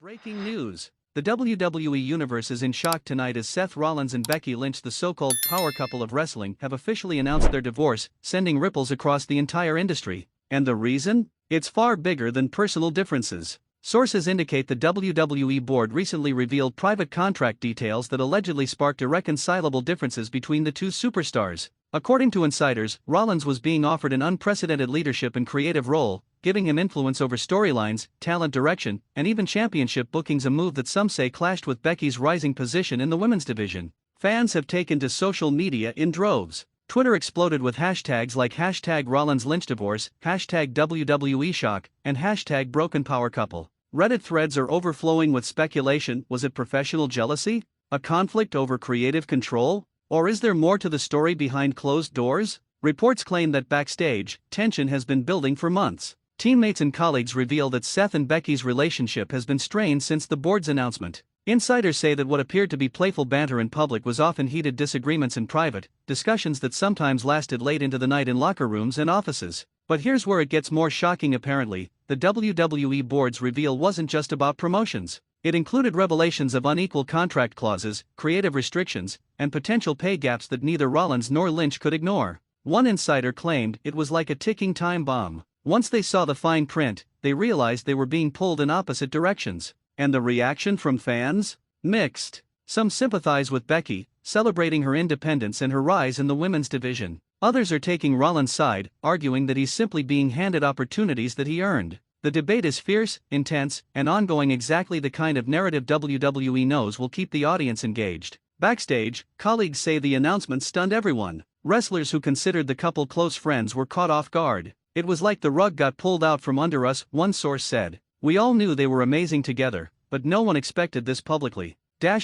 Breaking news. The WWE Universe is in shock tonight as Seth Rollins and Becky Lynch, the so-called power couple of wrestling, have officially announced their divorce, sending ripples across the entire industry. And the reason? It's far bigger than personal differences. Sources indicate the WWE board recently revealed private contract details that allegedly sparked irreconcilable differences between the two superstars. According to insiders, Rollins was being offered an unprecedented leadership and creative role, giving him influence over storylines, talent direction, and even championship bookings, a move that some say clashed with Becky's rising position in the women's division. Fans have taken to social media in droves. Twitter exploded with hashtags like hashtag Rollins Lynch divorce, hashtag WWE shock, and hashtag broken power couple. Reddit threads are overflowing with speculation. Was it professional jealousy? A conflict over creative control? Or is there more to the story behind closed doors? Reports claim that backstage, tension has been building for months. Teammates and colleagues reveal that Seth and Becky's relationship has been strained since the board's announcement. Insiders say that what appeared to be playful banter in public was often heated disagreements in private, discussions that sometimes lasted late into the night in locker rooms and offices. But here's where it gets more shocking. Apparently, the WWE board's reveal wasn't just about promotions. It included revelations of unequal contract clauses, creative restrictions, and potential pay gaps that neither Rollins nor Lynch could ignore. One insider claimed it was like a ticking time bomb. Once they saw the fine print, they realized they were being pulled in opposite directions. And the reaction from fans? Mixed. Some sympathize with Becky, celebrating her independence and her rise in the women's division. Others are taking Rollins' side, arguing that he's simply being handed opportunities that he earned. The debate is fierce, intense, and ongoing, exactly the kind of narrative WWE knows will keep the audience engaged. Backstage, colleagues say the announcement stunned everyone. Wrestlers who considered the couple close friends were caught off guard. It was like the rug got pulled out from under us, one source said. We all knew they were amazing together, but no one expected this publicly.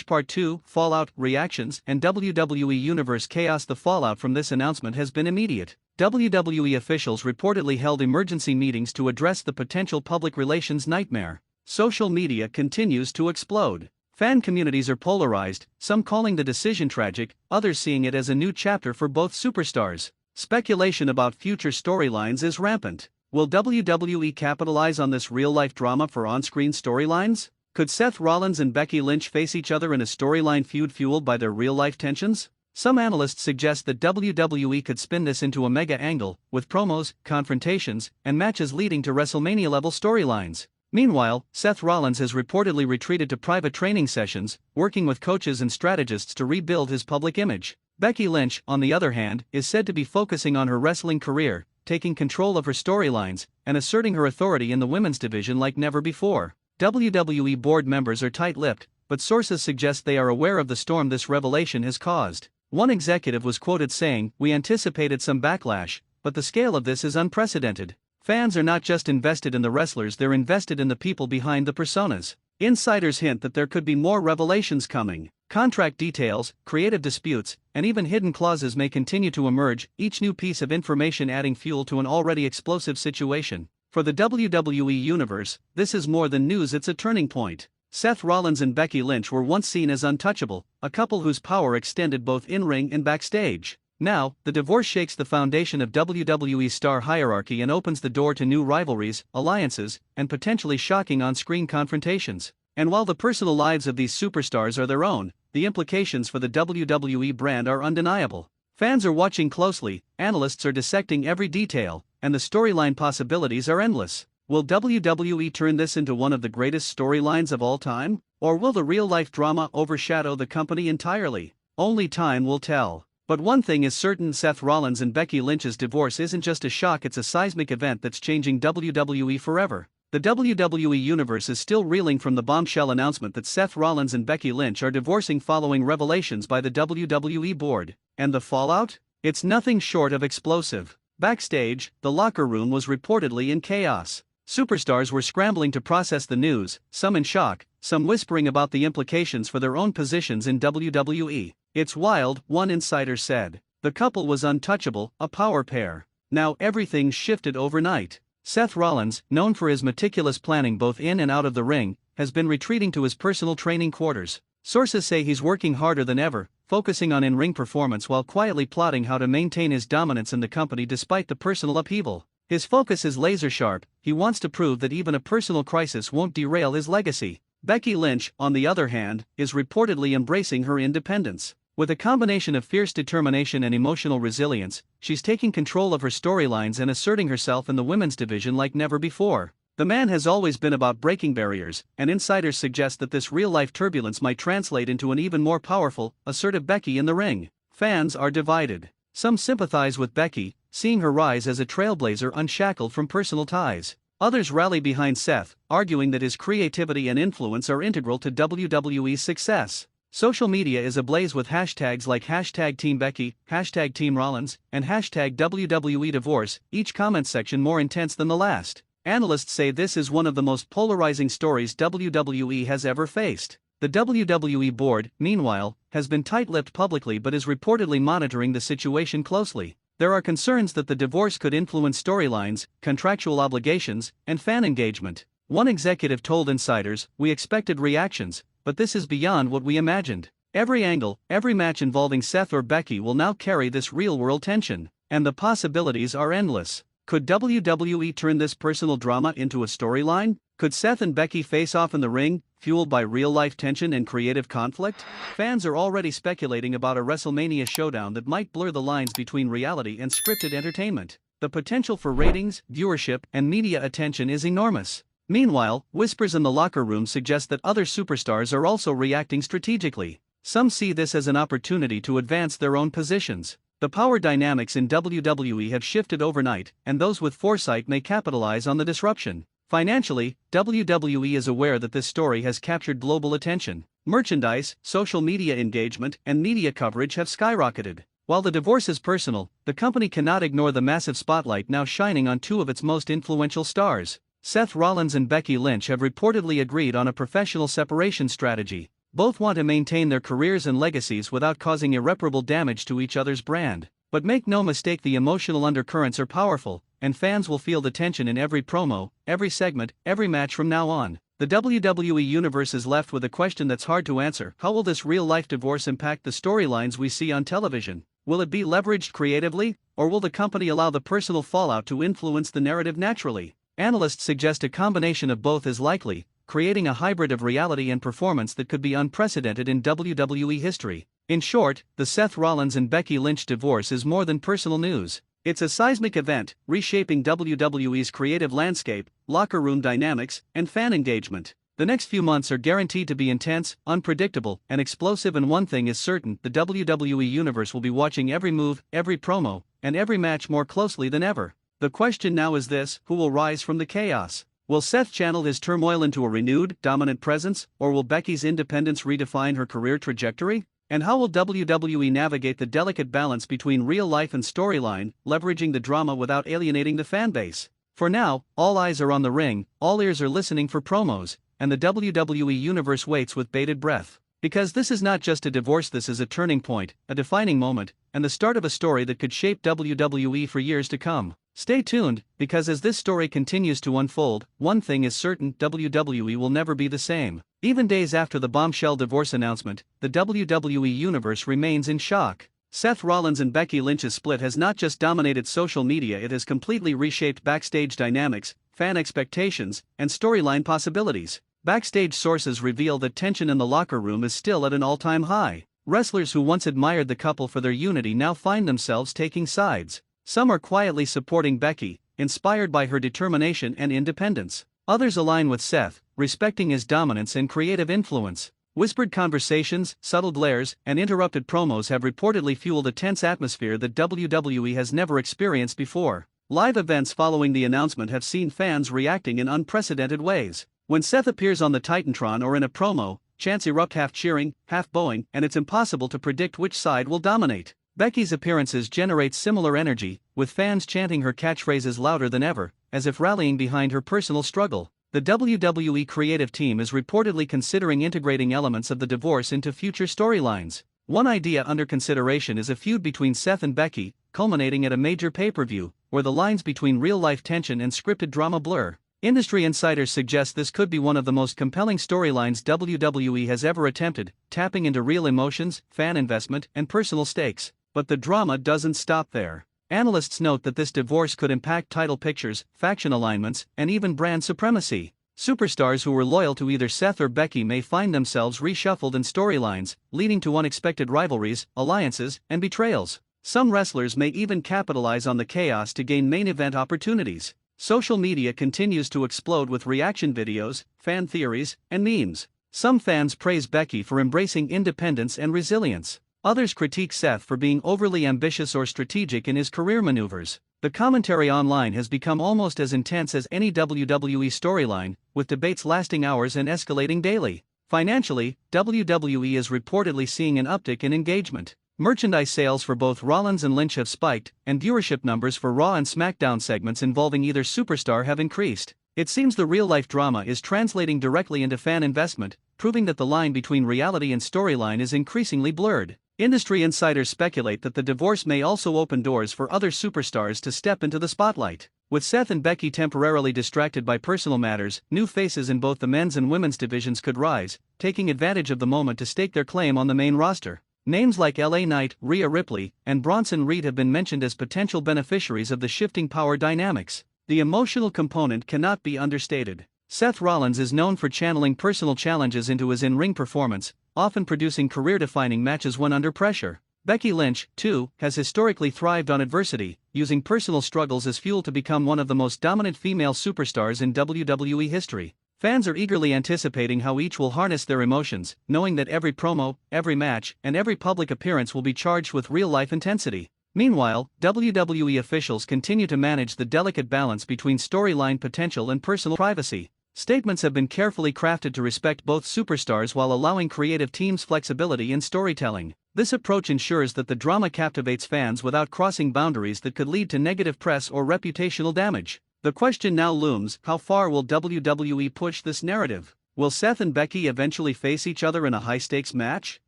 Part 2, Fallout, Reactions, and WWE Universe Chaos. The fallout from this announcement has been immediate. WWE officials reportedly held emergency meetings to address the potential public relations nightmare. Social media continues to explode. Fan communities are polarized, some calling the decision tragic, others seeing it as a new chapter for both superstars. Speculation about future storylines is rampant. Will WWE capitalize on this real-life drama for on-screen storylines? Could Seth Rollins and Becky Lynch face each other in a storyline feud fueled by their real-life tensions? Some analysts suggest that WWE could spin this into a mega angle, with promos, confrontations, and matches leading to WrestleMania-level storylines. Meanwhile, Seth Rollins has reportedly retreated to private training sessions, working with coaches and strategists to rebuild his public image. Becky Lynch, on the other hand, is said to be focusing on her wrestling career, taking control of her storylines, and asserting her authority in the women's division like never before. WWE board members are tight-lipped, but sources suggest they are aware of the storm this revelation has caused. One executive was quoted saying, "We anticipated some backlash, but the scale of this is unprecedented." Fans are not just invested in the wrestlers, they're invested in the people behind the personas. Insiders hint that there could be more revelations coming. Contract details, creative disputes, and even hidden clauses may continue to emerge, each new piece of information adding fuel to an already explosive situation. For the WWE Universe, this is more than news, it's a turning point. Seth Rollins and Becky Lynch were once seen as untouchable, a couple whose power extended both in-ring and backstage. Now, the divorce shakes the foundation of WWE's star hierarchy and opens the door to new rivalries, alliances, and potentially shocking on-screen confrontations. And while the personal lives of these superstars are their own, the implications for the WWE brand are undeniable. Fans are watching closely, analysts are dissecting every detail, and the storyline possibilities are endless. Will WWE turn this into one of the greatest storylines of all time? Or will the real-life drama overshadow the company entirely? Only time will tell. But one thing is certain, Seth Rollins and Becky Lynch's divorce isn't just a shock, it's a seismic event that's changing WWE forever. The WWE Universe is still reeling from the bombshell announcement that Seth Rollins and Becky Lynch are divorcing following revelations by the WWE board. And the fallout? It's nothing short of explosive. Backstage, the locker room was reportedly in chaos. Superstars were scrambling to process the news, some in shock, some whispering about the implications for their own positions in WWE. It's wild, one insider said. The couple was untouchable, a power pair. Now everything shifted overnight. Seth Rollins, known for his meticulous planning both in and out of the ring, has been retreating to his personal training quarters. Sources say he's working harder than ever, focusing on in-ring performance while quietly plotting how to maintain his dominance in the company despite the personal upheaval. His focus is laser-sharp, he wants to prove that even a personal crisis won't derail his legacy. Becky Lynch, on the other hand, is reportedly embracing her independence. With a combination of fierce determination and emotional resilience, she's taking control of her storylines and asserting herself in the women's division like never before. The man has always been about breaking barriers, and insiders suggest that this real-life turbulence might translate into an even more powerful, assertive Becky in the ring. Fans are divided. Some sympathize with Becky, seeing her rise as a trailblazer unshackled from personal ties. Others rally behind Seth, arguing that his creativity and influence are integral to WWE's success. Social media is ablaze with hashtags like #TeamBecky, #TeamRollins, and #WWE Divorce, each comment section more intense than the last. Analysts say this is one of the most polarizing stories WWE has ever faced. The WWE board, meanwhile, has been tight-lipped publicly but is reportedly monitoring the situation closely. There are concerns that the divorce could influence storylines, contractual obligations, and fan engagement. One executive told insiders, "We expected reactions, but this is beyond what we imagined." Every angle, every match involving Seth or Becky will now carry this real-world tension, and the possibilities are endless. Could WWE turn this personal drama into a storyline? Could Seth and Becky face off in the ring, fueled by real-life tension and creative conflict? Fans are already speculating about a WrestleMania showdown that might blur the lines between reality and scripted entertainment. The potential for ratings, viewership, and media attention is enormous. Meanwhile, whispers in the locker room suggest that other superstars are also reacting strategically. Some see this as an opportunity to advance their own positions. The power dynamics in WWE have shifted overnight, and those with foresight may capitalize on the disruption. Financially, WWE is aware that this story has captured global attention. Merchandise, social media engagement, and media coverage have skyrocketed. While the divorce is personal, the company cannot ignore the massive spotlight now shining on two of its most influential stars. Seth Rollins and Becky Lynch have reportedly agreed on a professional separation strategy. Both want to maintain their careers and legacies without causing irreparable damage to each other's brand. But make no mistake, the emotional undercurrents are powerful, and fans will feel the tension in every promo, every segment, every match from now on. The WWE Universe is left with a question that's hard to answer. How will this real-life divorce impact the storylines we see on television? Will it be leveraged creatively, or will the company allow the personal fallout to influence the narrative naturally? Analysts suggest a combination of both is likely, creating a hybrid of reality and performance that could be unprecedented in WWE history. In short, the Seth Rollins and Becky Lynch divorce is more than personal news. It's a seismic event, reshaping WWE's creative landscape, locker room dynamics, and fan engagement. The next few months are guaranteed to be intense, unpredictable, and explosive, and one thing is certain: the WWE Universe will be watching every move, every promo, and every match more closely than ever. The question now is this: who will rise from the chaos? Will Seth channel his turmoil into a renewed, dominant presence, or will Becky's independence redefine her career trajectory? And how will WWE navigate the delicate balance between real life and storyline, leveraging the drama without alienating the fanbase? For now, all eyes are on the ring, all ears are listening for promos, and the WWE Universe waits with bated breath. Because this is not just a divorce, this is a turning point, a defining moment, and the start of a story that could shape WWE for years to come. Stay tuned, because as this story continues to unfold, one thing is certain: WWE will never be the same. Even days after the bombshell divorce announcement, the WWE Universe remains in shock. Seth Rollins and Becky Lynch's split has not just dominated social media, it has completely reshaped backstage dynamics, fan expectations, and storyline possibilities. Backstage sources reveal that tension in the locker room is still at an all-time high. Wrestlers who once admired the couple for their unity now find themselves taking sides. Some are quietly supporting Becky, inspired by her determination and independence. Others align with Seth, respecting his dominance and creative influence. Whispered conversations, subtle glares, and interrupted promos have reportedly fueled a tense atmosphere that WWE has never experienced before. Live events following the announcement have seen fans reacting in unprecedented ways. When Seth appears on the Titantron or in a promo, chants erupt, half cheering, half booing, and it's impossible to predict which side will dominate. Becky's appearances generate similar energy, with fans chanting her catchphrases louder than ever, as if rallying behind her personal struggle. The WWE creative team is reportedly considering integrating elements of the divorce into future storylines. One idea under consideration is a feud between Seth and Becky, culminating at a major pay-per-view, where the lines between real-life tension and scripted drama blur. Industry insiders suggest this could be one of the most compelling storylines WWE has ever attempted, tapping into real emotions, fan investment, and personal stakes. But the drama doesn't stop there. Analysts note that this divorce could impact title pictures, faction alignments, and even brand supremacy. Superstars who were loyal to either Seth or Becky may find themselves reshuffled in storylines, leading to unexpected rivalries, alliances, and betrayals. Some wrestlers may even capitalize on the chaos to gain main event opportunities. Social media continues to explode with reaction videos, fan theories, and memes. Some fans praise Becky for embracing independence and resilience. Others critique Seth for being overly ambitious or strategic in his career maneuvers. The commentary online has become almost as intense as any WWE storyline, with debates lasting hours and escalating daily. Financially, WWE is reportedly seeing an uptick in engagement. Merchandise sales for both Rollins and Lynch have spiked, and viewership numbers for Raw and SmackDown segments involving either superstar have increased. It seems the real-life drama is translating directly into fan investment, proving that the line between reality and storyline is increasingly blurred. Industry insiders speculate that the divorce may also open doors for other superstars to step into the spotlight. With Seth and Becky temporarily distracted by personal matters, new faces in both the men's and women's divisions could rise, taking advantage of the moment to stake their claim on the main roster. Names like LA Knight, Rhea Ripley, and Bronson Reed have been mentioned as potential beneficiaries of the shifting power dynamics. The emotional component cannot be understated. Seth Rollins is known for channeling personal challenges into his in-ring performance, often producing career-defining matches when under pressure. Becky Lynch, too, has historically thrived on adversity, using personal struggles as fuel to become one of the most dominant female superstars in WWE history. Fans are eagerly anticipating how each will harness their emotions, knowing that every promo, every match, and every public appearance will be charged with real-life intensity. Meanwhile, WWE officials continue to manage the delicate balance between storyline potential and personal privacy. Statements have been carefully crafted to respect both superstars while allowing creative teams flexibility in storytelling. This approach ensures that the drama captivates fans without crossing boundaries that could lead to negative press or reputational damage. The question now looms: how far will WWE push this narrative? Will Seth and Becky eventually face each other in a high-stakes match?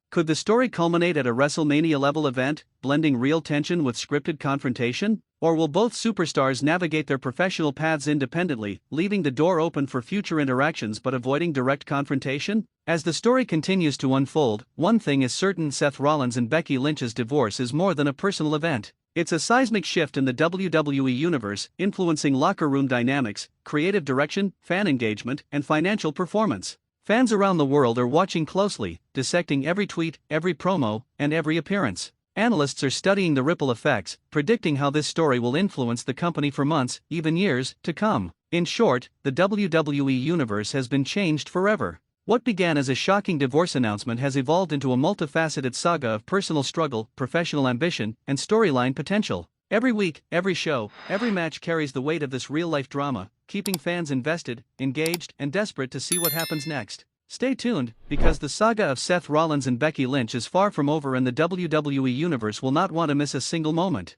Could the story culminate at a WrestleMania-level event, blending real tension with scripted confrontation? Or will both superstars navigate their professional paths independently, leaving the door open for future interactions but avoiding direct confrontation? As the story continues to unfold, one thing is certain: Seth Rollins and Becky Lynch's divorce is more than a personal event. It's a seismic shift in the WWE universe, influencing locker room dynamics, creative direction, fan engagement, and financial performance. Fans around the world are watching closely, dissecting every tweet, every promo, and every appearance. Analysts are studying the ripple effects, predicting how this story will influence the company for months, even years, to come. In short, the WWE universe has been changed forever. What began as a shocking divorce announcement has evolved into a multifaceted saga of personal struggle, professional ambition, and storyline potential. Every week, every show, every match carries the weight of this real-life drama, keeping fans invested, engaged, and desperate to see what happens next. Stay tuned, because the saga of Seth Rollins and Becky Lynch is far from over, and the WWE universe will not want to miss a single moment.